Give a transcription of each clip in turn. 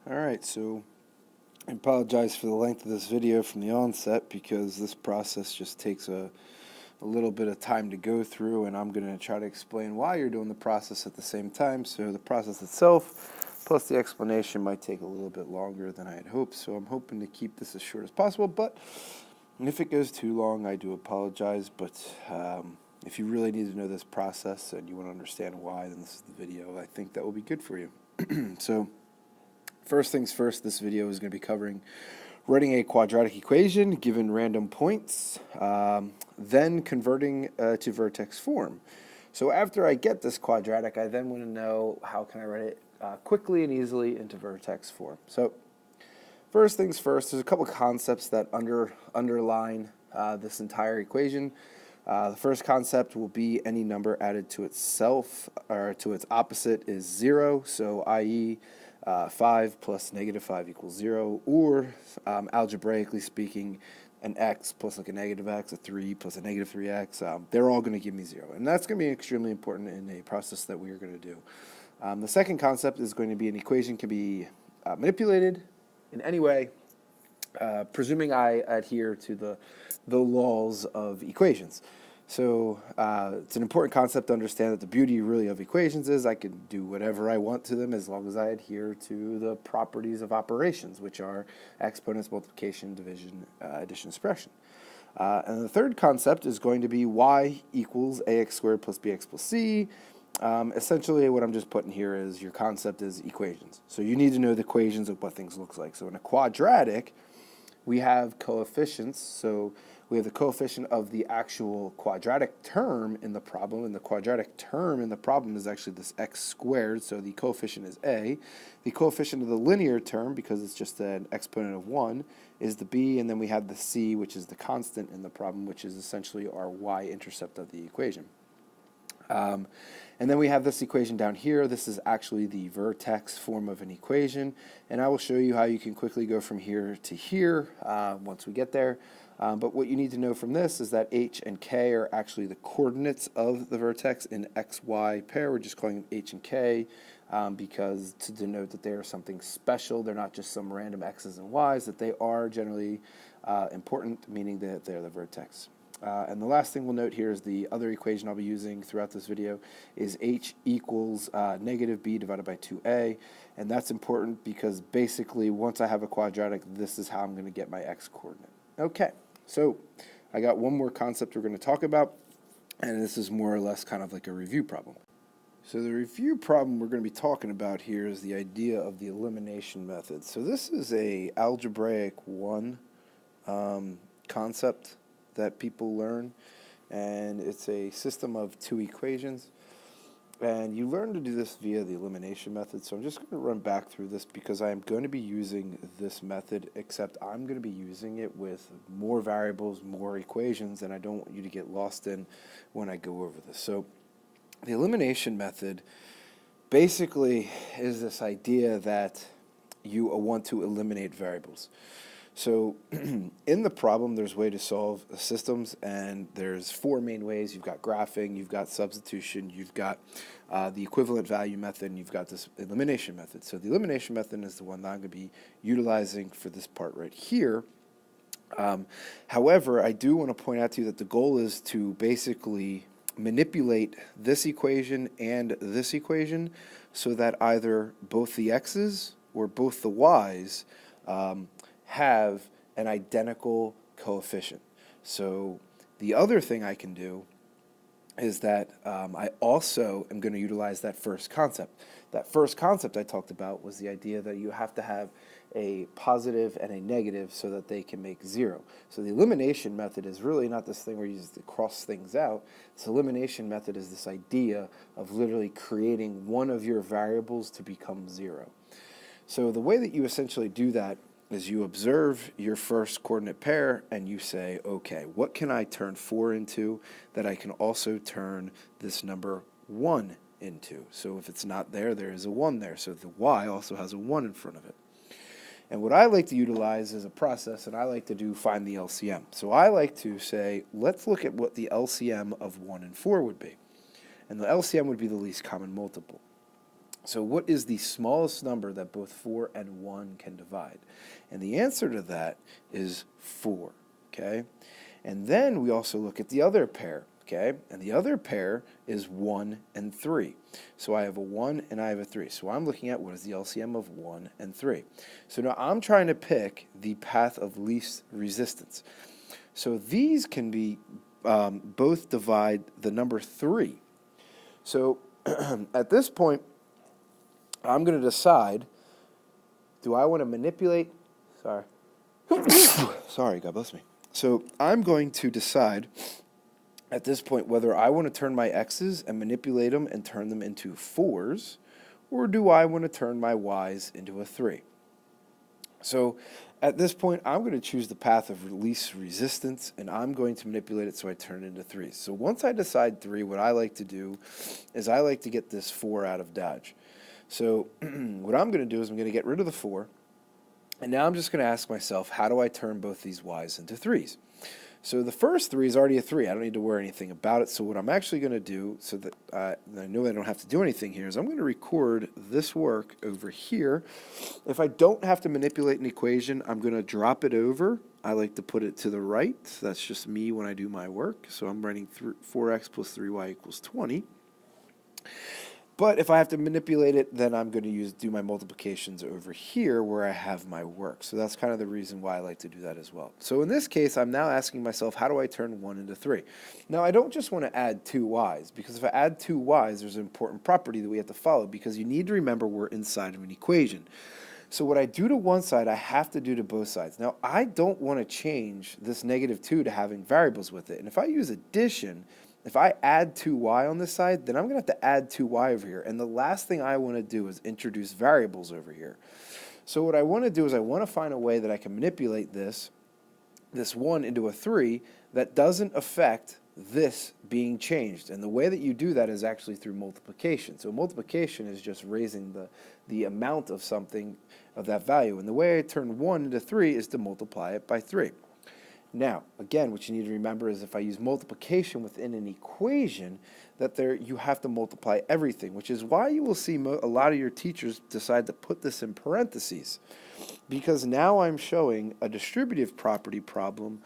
Alright, so I apologize for the length of this video from the onset because this process just takes a little bit of time to go through, and I'm going to try to explain why you're doing the process at the same time. So the process itself plus the explanation might take a little bit longer than I had hoped, so I'm hoping to keep this as short as possible, but if it goes too long, I do apologize. But if you really need to know this process and you want to understand why, then this is the video. I think that will be good for you. So first things first, this video is going to be covering writing a quadratic equation given random points, then converting to vertex form. So after I get this quadratic, I then want to know how can I write it quickly and easily into vertex form. So first things first, there's a couple concepts that underline this entire equation. The first concept will be any number added to itself or to its opposite is 0, so i.e. 5 plus -5 equals 0, or algebraically speaking, an x plus like a negative x, a 3 plus a negative 3x, they're all going to give me 0. And that's going to be extremely important in a process that we are going to do. The second concept is going to be an equation can be manipulated in any way, presuming I adhere to the laws of equations. So it's an important concept to understand that the beauty really of equations is I can do whatever I want to them as long as I adhere to the properties of operations, which are exponents, multiplication, division, addition, subtraction. And the third concept is going to be y equals ax squared plus bx plus c. Essentially what I'm just putting here is your concept is equations. So you need to know the equations of what things look like. So in a quadratic, we have coefficients, so we have the coefficient of the actual quadratic term in the problem, and the quadratic term in the problem is actually this x squared, so the coefficient is a. The coefficient of the linear term, because it's just an exponent of 1, is the b, and then we have the c, which is the constant in the problem, which is essentially our y-intercept of the equation. And then we have this equation down here. This is actually the vertex form of an equation, and I will show you how you can quickly go from here to here once we get there. But what you need to know from this is that h and k are actually the coordinates of the vertex in xy pair. We're just calling them h and k because to denote that they are something special. They're not just some random x's and y's, that they are generally important, meaning that they're the vertex. And the last thing we'll note here is the other equation I'll be using throughout this video is h equals negative b divided by 2a. And that's important because basically once I have a quadratic, this is how I'm going to get my x coordinate. Okay, so I got one more concept we're going to talk about, and this is more or less kind of like a review problem. So the review problem we're going to be talking about here is the idea of the elimination method. So this is a algebraic 1 concept that people learn, and it's a system of 2 equations, and you learn to do this via the elimination method. So I'm just going to run back through this because I am going to be using this method, except I'm going to be using it with more variables, more equations, and I don't want you to get lost in when I go over this. So the elimination method basically is this idea that you want to eliminate variables. So in the problem, there's a way to solve systems, and there's 4 main ways. You've got graphing, you've got substitution, you've got the equivalent value method, and you've got this elimination method. So the elimination method is the one that I'm going to be utilizing for this part right here. However, I do want to point out to you that the goal is to basically manipulate this equation and this equation so that either both the x's or both the y's have an identical coefficient. So the other thing I can do is that I also am going to utilize that first concept. That first concept I talked about was the idea that you have to have a positive and a negative so that they can make 0. So the elimination method is really not this thing where you just cross things out. This elimination method is this idea of literally creating one of your variables to become 0. So the way that you essentially do that is you observe your first coordinate pair and you say, okay, what can I turn 4 into that I can also turn this number 1 into? So if it's not there, there is a 1 there. So the y also has a 1 in front of it. And what I like to utilize is a process, and I like to find the LCM. So I like to say, let's look at what the LCM of 1 and 4 would be. And the LCM would be the least common multiple. So what is the smallest number that both 4 and 1 can divide? And the answer to that is 4, okay? And then we also look at the other pair, okay? And the other pair is 1 and 3. So I have a 1 and I have a 3. So I'm looking at what is the LCM of 1 and 3. So now I'm trying to pick the path of least resistance. So these can be both divide the number 3. So at this point, I'm going to decide, do I want to manipulate? Sorry. Sorry, God bless me. So I'm going to decide at this point whether I want to turn my x's and manipulate them and turn them into 4s, or do I want to turn my y's into a 3. So at this point, I'm going to choose the path of least resistance, and I'm going to manipulate it so I turn it into 3s. So once I decide 3, what I like to do is I like to get this 4 out of Dodge. So what I'm going to do is I'm going to get rid of the 4, and now I'm just going to ask myself, how do I turn both these y's into 3s? So the first 3 is already a 3. I don't need to worry anything about it. So what I'm actually going to do, so that I know I don't have to do anything here, is I'm going to record this work over here. If I don't have to manipulate an equation, I'm going to drop it over. I like to put it to the right. That's just me when I do my work. So I'm writing 4x plus 3y equals 20. But if I have to manipulate it, then I'm going to do my multiplications over here where I have my work. So that's kind of the reason why I like to do that as well. So in this case, I'm now asking myself, how do I turn 1 into 3? Now, I don't just want to add 2 y's, because if I add 2 y's, there's an important property that we have to follow, because you need to remember we're inside of an equation. So what I do to one side, I have to do to both sides. Now, I don't want to change this -2 to having variables with it. And if I use addition, if I add 2y on this side, then I'm going to have to add 2y over here. And the last thing I want to do is introduce variables over here. So what I want to do is I want to find a way that I can manipulate this 1 into a 3 that doesn't affect this being changed. And the way that you do that is actually through multiplication. So multiplication is just raising the amount of something of that value. And the way I turn 1 into 3 is to multiply it by 3. Now, again, what you need to remember is if I use multiplication within an equation, that you have to multiply everything, which is why you will see a lot of your teachers decide to put this in parentheses, because now I'm showing a distributive property problem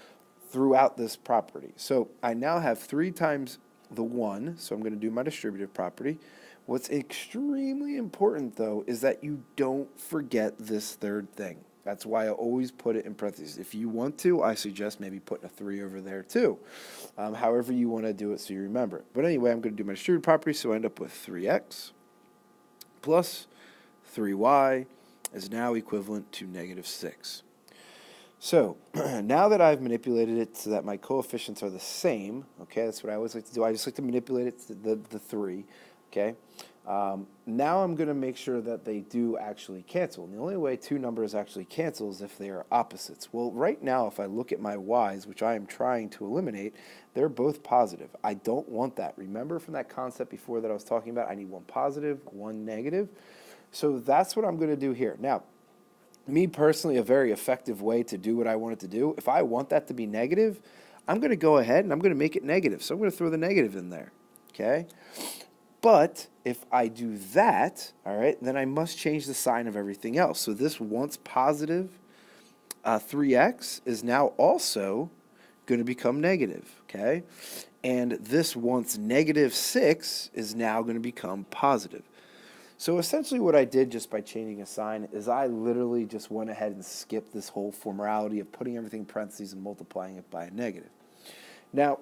throughout this property. So I now have 3 times the 1, so I'm going to do my distributive property. What's extremely important, though, is that you don't forget this third thing. That's why I always put it in parentheses. If you want to, I suggest maybe putting a 3 over there too. However you want to do it so you remember it. But anyway, I'm going to do my distributive property, so I end up with 3x plus 3y is now equivalent to -6. So now that I've manipulated it so that my coefficients are the same, okay, that's what I always like to do. I just like to manipulate it to the 3, okay. Now I'm going to make sure that they do actually cancel. And the only way 2 numbers actually cancel is if they are opposites. Well, right now, if I look at my y's, which I am trying to eliminate, they're both positive. I don't want that. Remember from that concept before that I was talking about, I need 1 positive, 1 negative. So that's what I'm going to do here. Now, me personally, a very effective way to do what I want it to do, if I want that to be negative, I'm going to go ahead and I'm going to make it negative. So I'm going to throw the negative in there, okay? But if I do that, all right, then I must change the sign of everything else. So this once positive 3x is now also going to become negative, okay? And this once -6 is now going to become positive. So essentially what I did just by changing a sign is I literally just went ahead and skipped this whole formality of putting everything in parentheses and multiplying it by a negative. Now,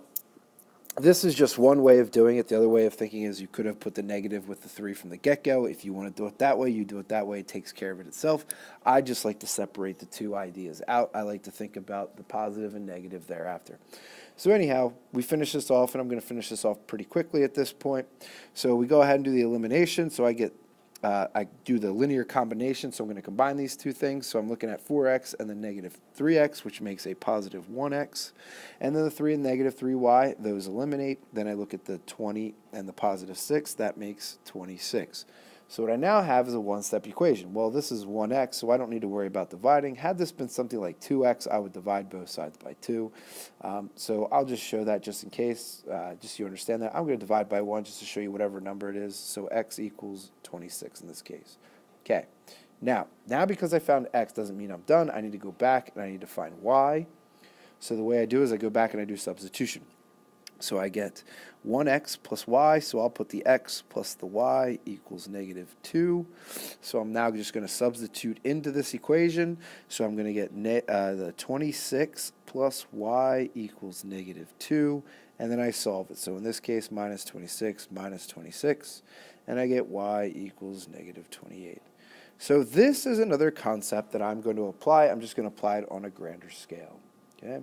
this is just one way of doing it. The other way of thinking is you could have put the negative with the 3 from the get-go. If you want to do it that way, you do it that way. It takes care of it itself. I just like to separate the 2 ideas out. I like to think about the positive and negative thereafter. So anyhow, we finish this off, and I'm going to finish this off pretty quickly at this point. So we go ahead and do the elimination. So I do the linear combination, so I'm going to combine these 2 things. So I'm looking at 4x and then -3x, which makes a positive 1x. And then the 3 and -3y, those eliminate. Then I look at the 20 and the positive 6. That makes 26. So what I now have is a one-step equation. Well, this is 1x, so I don't need to worry about dividing. Had this been something like 2x, I would divide both sides by 2. So I'll just show that just in case, just so you understand that. I'm going to divide by 1 just to show you whatever number it is. So x equals 26 in this case. Okay. Now because I found x doesn't mean I'm done. I need to go back and I need to find y. So the way I do is I go back and I do substitution. So I get 1x plus y, so I'll put the x plus the y equals -2. So I'm now just going to substitute into this equation. So I'm going to get the 26 plus y equals -2, and then I solve it. So in this case, minus 26 minus 26, and I get y equals -28. So this is another concept that I'm going to apply. I'm just going to apply it on a grander scale. Okay.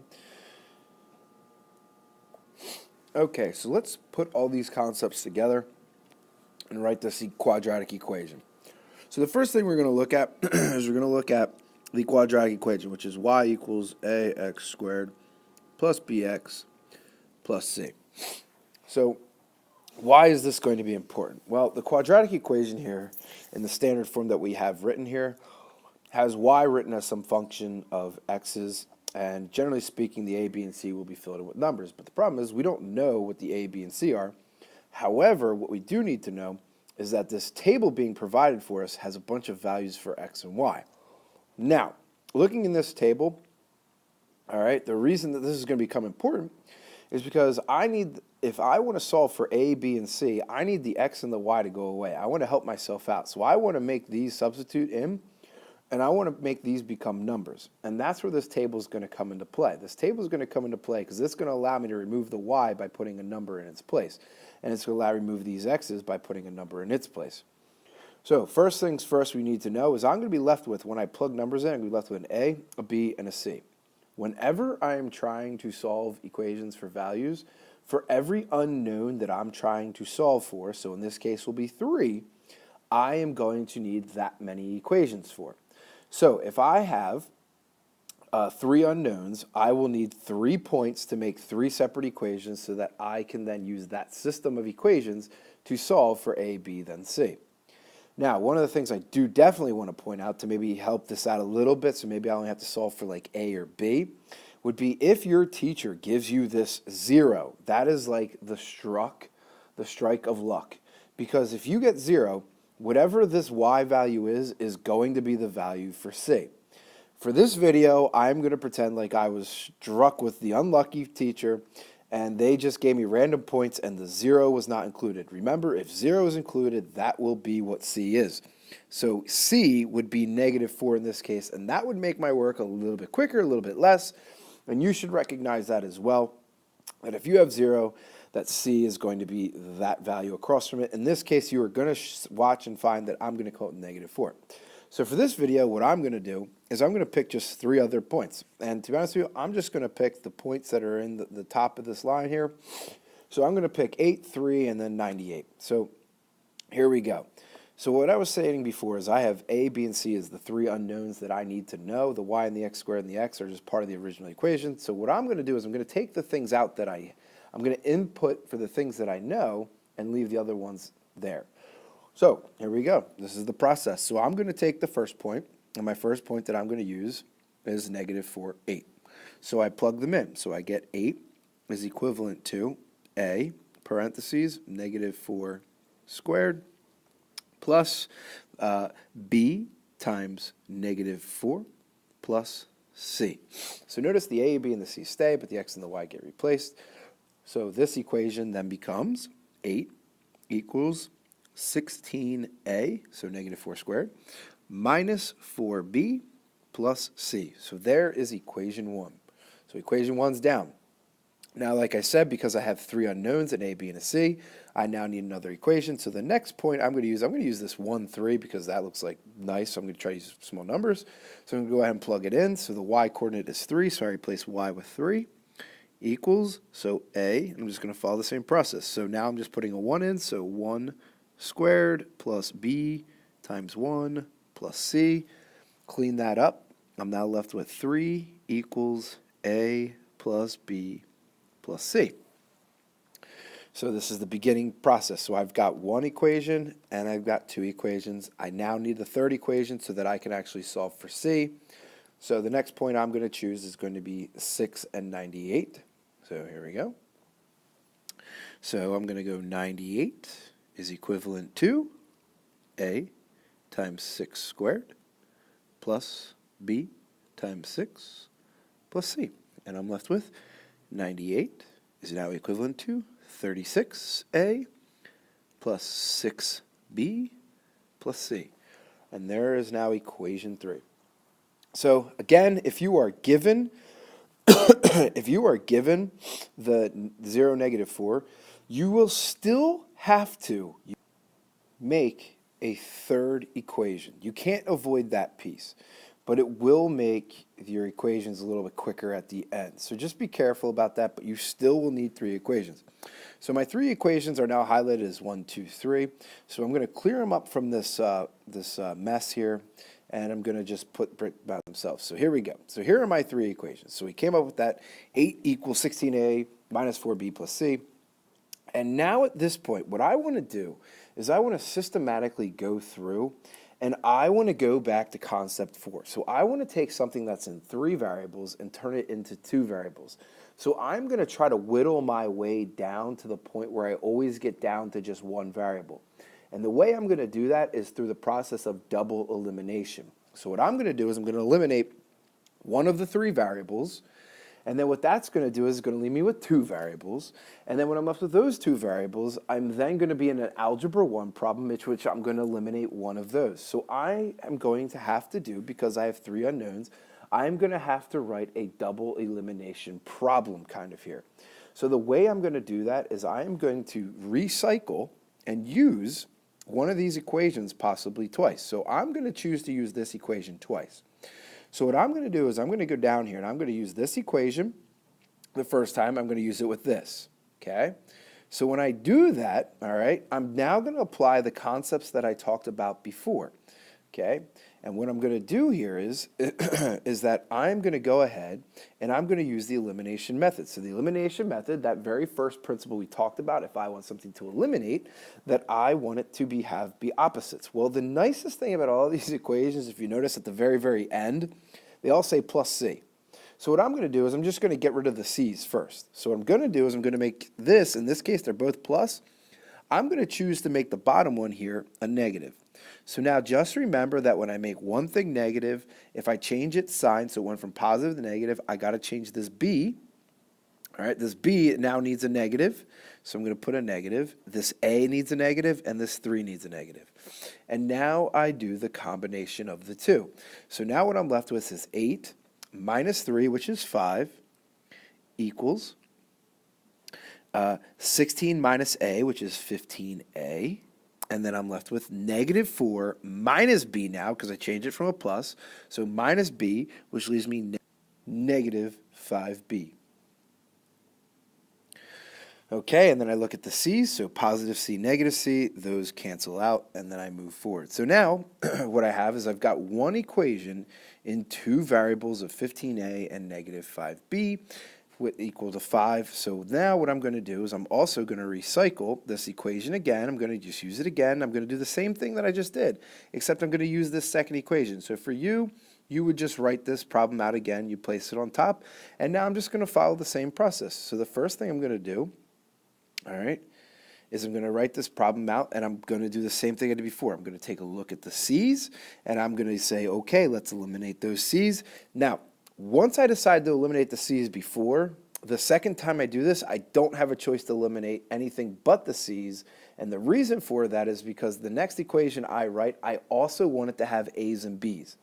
Okay, so let's put all these concepts together and write this quadratic equation. So the first thing we're going to look at is we're going to look at the quadratic equation, which is y equals ax squared plus bx plus c. So why is this going to be important? Well, the quadratic equation here, in the standard form that we have written here, has y written as some function of x's. And generally speaking, the a, b, and c will be filled in with numbers. But the problem is we don't know what the a, b, and c are. However, what we do need to know is that this table being provided for us has a bunch of values for x and y. Now, looking in this table, all right, the reason that this is going to become important is because if I want to solve for a, b, and c, I need the x and the y to go away. I want to help myself out. So I want to make these substitute in, and I want to make these become numbers. And that's where this table is going to come into play. This table is going to come into play because it's going to allow me to remove the y by putting a number in its place. And it's going to allow me to remove these x's by putting a number in its place. So first things first we need to know is I'm going to be left with, when I plug numbers in, I'm going to be left with an a, a b, and a c. Whenever I am trying to solve equations for values, for every unknown that I'm trying to solve for, so in this case will be 3, I am going to need that many equations for. So if I have 3 unknowns, I will need 3 points to make 3 separate equations so that I can then use that system of equations to solve for a, b, then c. Now, one of the things I do definitely want to point out to maybe help this out a little bit, so maybe I only have to solve for like a or b, would be if your teacher gives you this 0, that is like the strike of luck. Because if you get 0, whatever this y value is going to be the value for c. For this video, I'm going to pretend like I was struck with the unlucky teacher and they just gave me random points and the 0 was not included. Remember, if 0 is included, that will be what c is. So c would be -4 in this case, and that would make my work a little bit quicker, a little bit less, and you should recognize that as well. And if you have 0, that c is going to be that value across from it. In this case, you are going to watch and find that I'm going to call it -4. So for this video, what I'm going to do is I'm going to pick just 3 other points. And to be honest with you, I'm just going to pick the points that are in the top of this line here. So I'm going to pick 8, 3, and then 98. So here we go. So what I was saying before is I have a, b, and c as the 3 unknowns that I need to know. The y and the x squared and the x are just part of the original equation. So what I'm going to do is I'm going to take the things out that I'm going to input for the things that I know and leave the other ones there. So here we go. This is the process. So I'm going to take the first point, and my first point that I'm going to use is -4, 8. So I plug them in. So I get 8 is equivalent to a, parentheses, -4 squared, plus b times -4 plus c. So notice the a, b, and the c stay, but the x and the y get replaced. So this equation then becomes 8 equals 16a, so -4 squared, minus 4b plus c. So there is equation 1. So equation 1's down. Now, like I said, because I have 3 unknowns, an a, b, and a c, I now need another equation. So the next point I'm going to use this 1, 3, because that looks like nice. So I'm going to try to use small numbers. So I'm going to go ahead and plug it in. So the y coordinate is 3, so I replace y with 3. Equals, so a, I'm just going to follow the same process. So now I'm just putting a 1 in, so 1 squared plus b times 1 plus c. Clean that up. I'm now left with 3 equals a plus b plus c. So this is the beginning process. So I've got one equation and I've got two equations. I now need the third equation so that I can actually solve for C. So the next point I'm going to choose is going to be 6 and 98. So here we go. So I'm going to go 98 is equivalent to A times 6 squared plus B times 6 plus C. And I'm left with 98 is now equivalent to 36A plus 6B plus C. And there is now equation 3. So again, if you are given if you are given the 0, -4, you will still have to make a third equation. You can't avoid that piece, but it will make your equations a little bit quicker at the end. So just be careful about that, but you still will need 3 equations. So my 3 equations are now highlighted as 1, 2, 3. So I'm going to clear them up from this mess here, and I'm going to just put by themselves. So here we go. So here are my 3 equations. So we came up with that 8 equals 16a minus 4b plus c. And now at this point, what I want to do is I want to systematically go through and I want to go back to concept 4. So I want to take something that's in 3 variables and turn it into 2 variables. So I'm going to try to whittle my way down to the point where I always get down to just 1 variable. And the way I'm going to do that is through the process of double elimination. So what I'm going to do is I'm going to eliminate one of the 3 variables. And then what that's going to do is going to leave me with 2 variables. And then when I'm left with those 2 variables, I'm then going to be in an algebra 1 problem, which I'm going to eliminate one of those. So I am going to have to do, because I have 3 unknowns, I'm going to have to write a double elimination problem kind of here. So the way I'm going to do that is I am going to recycle and use one of these equations possibly twice. So I'm going to choose to use this equation twice. So what I'm going to do is I'm going to go down here and I'm going to use this equation the first time. I'm going to use it with this, okay? So when I do that, all right, I'm now going to apply the concepts that I talked about before, okay? And what I'm going to do here is, is that I'm going to go ahead and I'm going to use the elimination method. So the elimination method, that very first principle we talked about, if I want something to eliminate, that I want it to be opposites. Well, the nicest thing about all these equations, if you notice at the very, very end, they all say plus C. So what I'm going to do is I'm just going to get rid of the C's first. So what I'm going to do is I'm going to make this, in this case, they're both plus. I'm going to choose to make the bottom one here a negative. So now just remember that when I make one thing negative, if I change its sign, so it went from positive to negative, I got to change this B. All right, this B now needs a negative, so I'm going to put a negative. This A needs a negative, and this 3 needs a negative. And now I do the combination of the 2. So now what I'm left with is 8 minus 3, which is 5, equals 16 minus A, which is 15A. And then I'm left with negative 4 minus B now, because I changed it from a plus. So minus B, which leaves me negative 5B. Okay, and then I look at the C's, so positive C, negative C, those cancel out, and then I move forward. So now what I have is I've got one equation in 2 variables of 15A and negative 5B. Equal to 5. So now what I'm going to do is I'm also going to recycle this equation again. I'm going to just use it again. I'm going to do the same thing that I just did, except I'm going to use this second equation. So for you, you would just write this problem out again. You place it on top. And now I'm just going to follow the same process. So the first thing I'm going to do, all right, is I'm going to write this problem out, and I'm going to do the same thing I did before. I'm going to take a look at the C's, and I'm going to say, okay, let's eliminate those C's. Now, once I decide to eliminate the C's before, the second time I do this, I don't have a choice to eliminate anything but the C's. And the reason for that is because the next equation I write, I also want it to have A's and B's.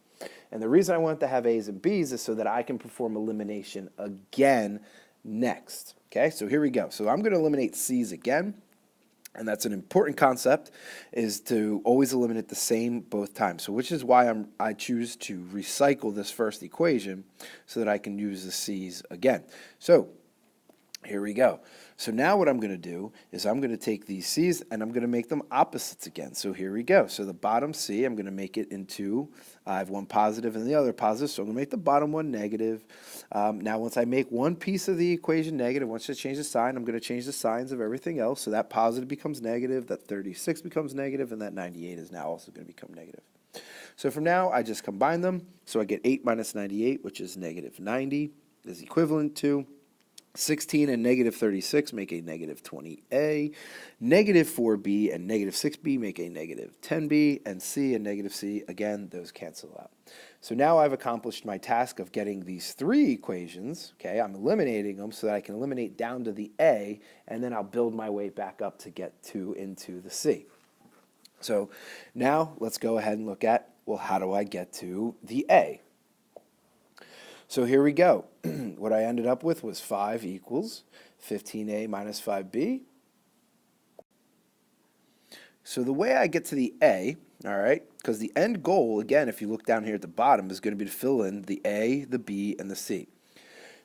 And the reason I want it to have A's and B's is so that I can perform elimination again next. Okay, so here we go. So I'm going to eliminate C's again. And that's an important concept, is to always eliminate the same both times. So which is why I choose to recycle this first equation so that I can use the C's again. So Here we go. So now what I'm going to do is I'm going to take these C's and I'm going to make them opposites again. So here we go. So the bottom C, I'm going to make it into, I have one positive and the other positive, so I'm going to make the bottom one negative. Now once I make one piece of the equation negative, once I change the sign, I'm going to change the signs of everything else. So that positive becomes negative, that 36 becomes negative, and that 98 is now also going to become negative. So from now, I just combine them. So I get 8 minus 98, which is negative 90, is equivalent to 16 and negative 36 make a negative 20a, negative 4b and negative 6b make a negative 10b, and c and negative c, again, those cancel out. So now I've accomplished my task of getting these three equations. Okay, I'm eliminating them so that I can eliminate down to the a, and then I'll build my way back up to get into the c. So now let's go ahead and look at, well, how do I get to the a? So here we go. What I ended up with was 5 equals 15a minus 5b. So the way I get to the a, all right, because the end goal, again, if you look down here at the bottom, is going to be to fill in the a, the b, and the c.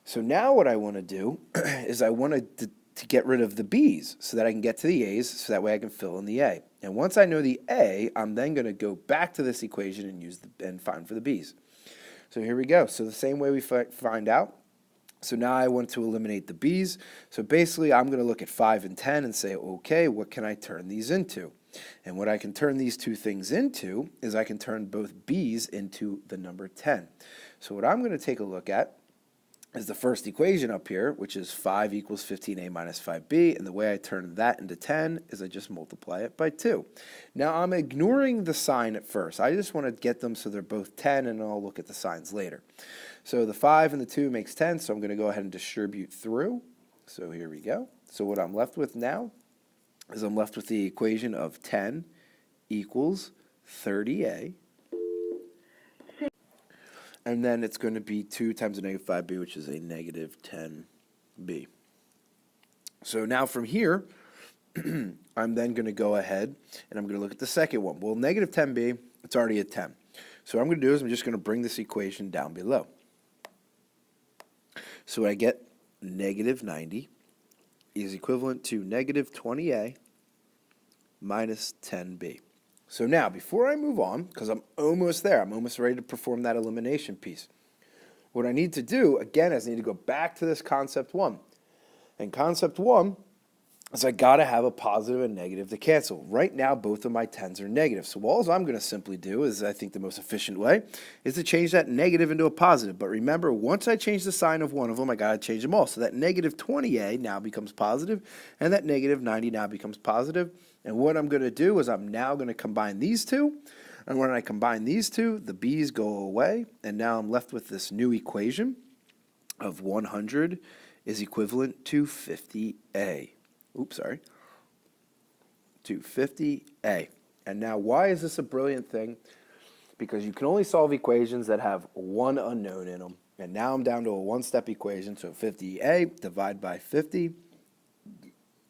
So now what I want to do is I want to get rid of the b's so that I can get to the a's, so that way I can fill in the a. And once I know the a, I'm then going to go back to this equation and find for the b's. So here we go. So the same way we find out. So now I want to eliminate the b's. So basically I'm going to look at 5 and 10 and say, okay, what can I turn these into? And what I can turn these two things into is I can turn both b's into the number 10. So what I'm going to take a look at is the first equation up here, which is 5 equals 15a minus 5b, and the way I turn that into 10 is I just multiply it by 2. Now I'm ignoring the sign at first. I just want to get them so they're both 10, and I'll look at the signs later. So the 5 and the 2 makes 10, so I'm going to go ahead and distribute through. So here we go. So what I'm left with now is I'm left with the equation of 10 equals 30a. And then it's going to be 2 times a negative 5b, which is a negative 10b. So now from here, I'm then going to go ahead and I'm going to look at the second one. Well, negative 10b, it's already at 10. So what I'm going to do is I'm just going to bring this equation down below. So I get negative 90 is equivalent to negative 20a minus 10b. So now, before I move on, because I'm almost there, I'm almost ready to perform that elimination piece, what I need to do, again, is I need to go back to this concept 1. And concept 1 is I got to have a positive and negative to cancel. Right now, both of my 10s are negative. So all I'm going to simply do is, I think the most efficient way, is to change that negative into a positive. But remember, once I change the sign of one of them, I got to change them all. So that negative 20a now becomes positive, and that negative 90 now becomes positive. And what I'm going to do is I'm now going to combine these two. And when I combine these two, the b's go away. And now I'm left with this new equation of 100 is equivalent to 50a. Oops, sorry. To 50a. And now why is this a brilliant thing? Because you can only solve equations that have one unknown in them. And now I'm down to a one-step equation. So 50a, divide by 50,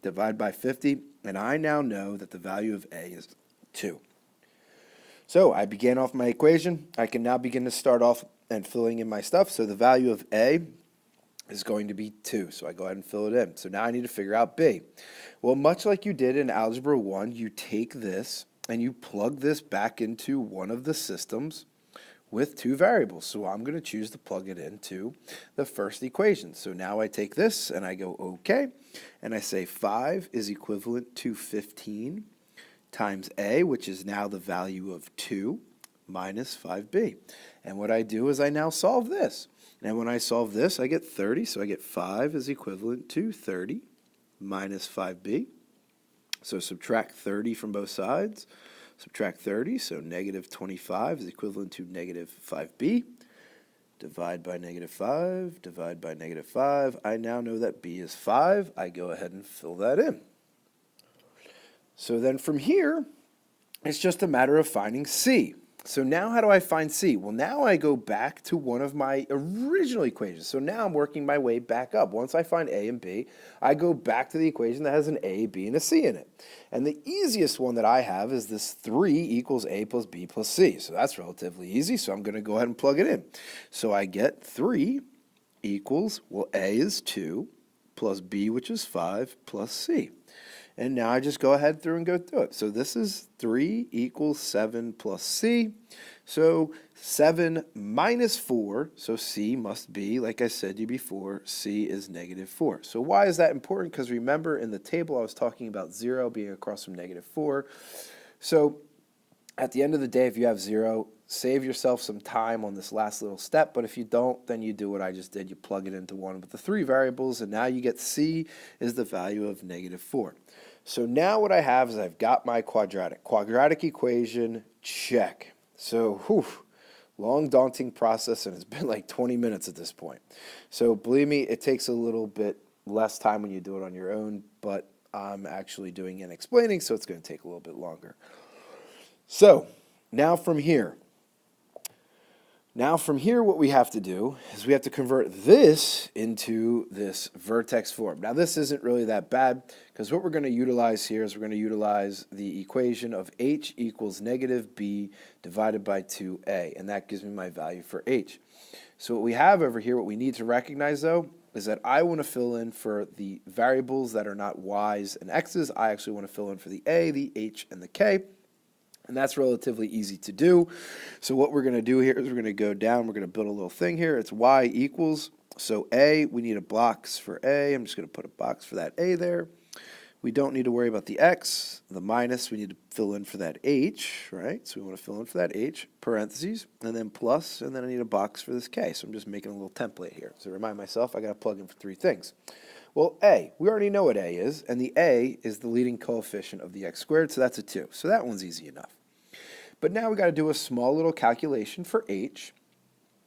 divide by 50. And I now know that the value of a is 2. So I began off my equation. I can now begin to start off and filling in my stuff. So the value of a is going to be 2. So I go ahead and fill it in. So now I need to figure out b. Well, much like you did in Algebra 1, you take this and you plug this back into one of the systems with two variables. So I'm going to choose to plug it into the first equation. So now I take this and I go okay, and I say 5 is equivalent to 15 times a, which is now the value of 2, minus 5b. And what I do is I now solve this. And when I solve this, I get 30. So I get 5 is equivalent to 30 minus 5b. So subtract 30 from both sides. Subtract 30, so negative 25 is equivalent to negative 5b. Divide by negative 5, divide by negative 5. I now know that b is 5. I go ahead and fill that in. So then from here, it's just a matter of finding c. So now how do I find c? Well, now I go back to one of my original equations. So now I'm working my way back up. Once I find a and b, I go back to the equation that has an a, b, and a c in it. And the easiest one that I have is this 3 equals a plus b plus c. So that's relatively easy, so I'm going to go ahead and plug it in. So I get 3 equals, well, a is 2 plus b, which is 5, plus c. And now I just go ahead through and go through it. So this is 3 equals 7 plus c. So 7 minus 4, so c must be, like I said to you before, c is negative 4. So why is that important? Because remember in the table I was talking about 0 being across from negative 4. So at the end of the day, if you have 0, save yourself some time on this last little step, but if you don't, then you do what I just did. You plug it into one with the 3 variables, and now you get c is the value of negative 4. So now what I have is I've got my quadratic equation, check. So, long daunting process, and it's been like 20 minutes at this point. So believe me, it takes a little bit less time when you do it on your own, but I'm actually doing and explaining, so it's going to take a little bit longer. So now from here, what we have to do is we have to convert this into this vertex form. Now, this isn't really that bad because what we're going to utilize here is we're going to utilize the equation of h equals negative b divided by 2a, and that gives me my value for h. So what we have over here, what we need to recognize, though, is that I want to fill in for the variables that are not y's and x's. I actually want to fill in for the a, the h, and the k. And that's relatively easy to do. So what we're going to do here is we're going to go down. We're going to build a little thing here. It's y equals. So a, we need a box for a. I'm just going to put a box for that a there. We don't need to worry about the x. The minus, we need to fill in for that h, right? So we want to fill in for that h, parentheses, and then plus, and then I need a box for this k. So I'm just making a little template here. So to remind myself, I got to plug in for 3 things. Well, a, we already know what a is, and the a is the leading coefficient of the x squared, so that's a 2. So that one's easy enough. But now we got to do a small little calculation for h,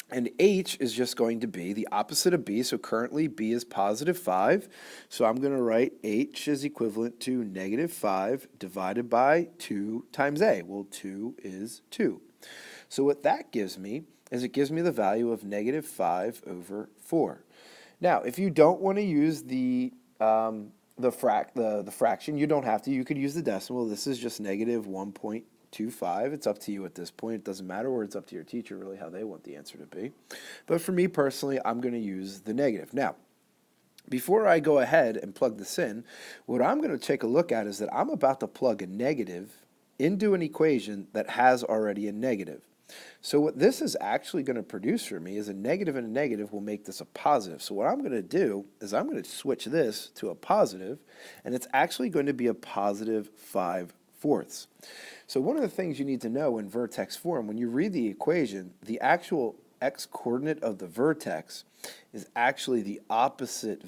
and h is just going to be the opposite of b, so currently b is positive 5, so I'm going to write h is equivalent to negative 5 divided by 2 times a. Well, 2 is 2. So what that gives me is it gives me the value of negative 5 over 4. Now, if you don't want to use the fraction, you don't have to. You could use the decimal. This is just negative 1.25. It's up to you at this point. It doesn't matter, or it's up to your teacher really how they want the answer to be. But for me personally, I'm going to use the negative. Now, before I go ahead and plug this in, what I'm going to take a look at is that I'm about to plug a negative into an equation that has already a negative. So what this is actually going to produce for me is a negative and a negative will make this a positive. So what I'm going to do is I'm going to switch this to a positive, and it's actually going to be a positive 5/4. So one of the things you need to know in vertex form, when you read the equation, the actual x-coordinate of the vertex is actually the opposite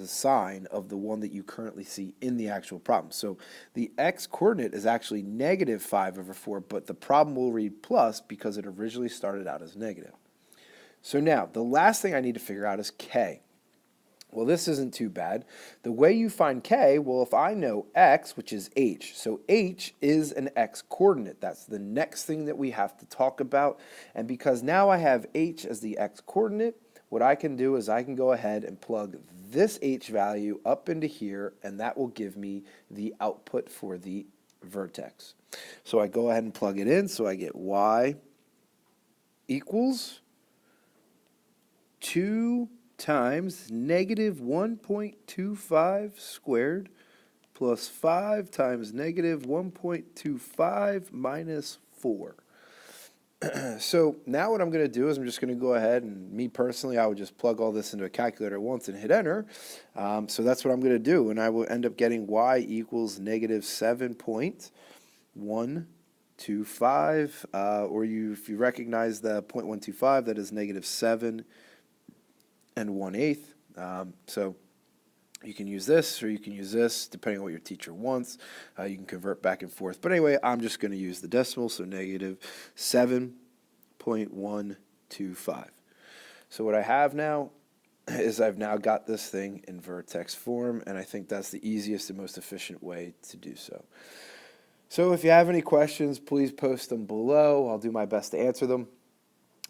sign of the one that you currently see in the actual problem. So the x-coordinate is actually negative 5 over 4, but the problem will read plus because it originally started out as negative. So now, the last thing I need to figure out is k. Well, this isn't too bad. The way you find k, well, if I know x, which is h, so h is an x-coordinate. That's the next thing that we have to talk about. And because now I have h as the x-coordinate, what I can do is I can go ahead and plug this h value up into here, and that will give me the output for the vertex. So I go ahead and plug it in, so I get y equals 2 times negative 1.25 squared plus 5 times negative 1.25 minus 4. So now what I'm going to do is I'm just going to go ahead and, me personally, I would just plug all this into a calculator once and hit enter. So that's what I'm going to do, and I will end up getting y equals negative 7.125, or if you recognize the 0.125, that is negative 7 1/8. So you can use this or you can use this depending on what your teacher wants. You can convert back and forth. But anyway, I'm just going to use the decimal, so negative 7.125. So what I have now is I've now got this thing in vertex form, and I think that's the easiest and most efficient way to do so. So if you have any questions, please post them below. I'll do my best to answer them.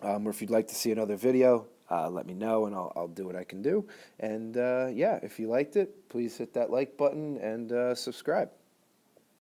Or if you'd like to see another video, let me know, and I'll do what I can do. And yeah, if you liked it, please hit that like button and subscribe.